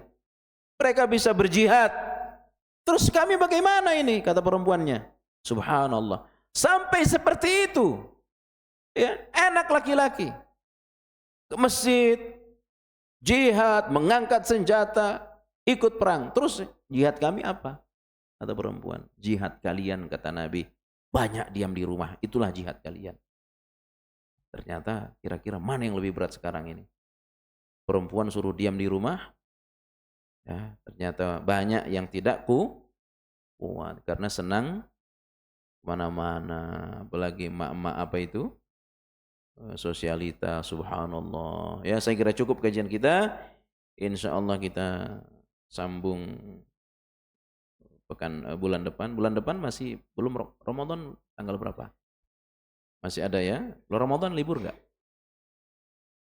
Mereka bisa berjihad. Terus kami bagaimana ini? Kata perempuannya. Subhanallah. Sampai seperti itu. Ya, enak laki-laki. Ke masjid, jihad, mengangkat senjata, ikut perang. Terus jihad kami apa? Kata perempuan. Jihad kalian, kata Nabi, banyak diam di rumah. Itulah jihad kalian. Ternyata kira-kira mana yang lebih berat sekarang ini? Perempuan suruh diam di rumah, ya, ternyata banyak yang tidak kuat karena senang mana-mana, apalagi emak-emak apa itu, sosialita, subhanallah. Ya, saya kira cukup kajian kita. Insya Allah kita sambung bulan depan. Bulan depan masih belum Ramadan, tanggal berapa? Masih ada ya? Lo Ramadan libur nggak?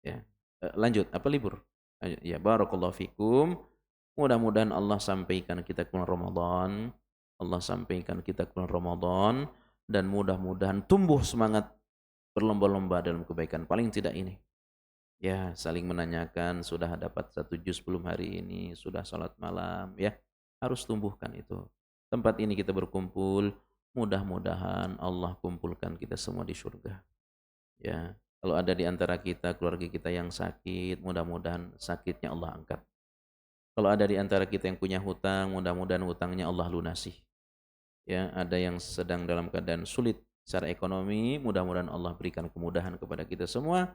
Ya, lanjut. Apa libur? Ya, barakallahu fikum. Mudah-mudahan Allah sampaikan kita ke bulan Ramadan. Allah sampaikan kita ke bulan Ramadan. Dan mudah-mudahan tumbuh semangat berlomba-lomba dalam kebaikan. Paling tidak ini. Ya, saling menanyakan, sudah dapat 1 juz belum hari ini, sudah salat malam, ya. Harus tumbuhkan itu. Tempat ini kita berkumpul, mudah-mudahan Allah kumpulkan kita semua di surga. Ya, kalau ada di antara kita, keluarga kita yang sakit, mudah-mudahan sakitnya Allah angkat. Kalau ada di antara kita yang punya hutang, mudah-mudahan hutangnya Allah lunasi. Ya, ada yang sedang dalam keadaan sulit secara ekonomi, mudah-mudahan Allah berikan kemudahan kepada kita semua.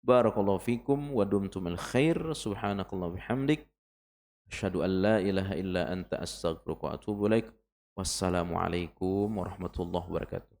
Barakallahu fikum wa dumtumul khair. Subhanakallah bihamdik. Asyhadu an la ilaha illa anta astaghfiruka wa atubu ilaik. Wassalamualaikum warahmatullahi wabarakatuh.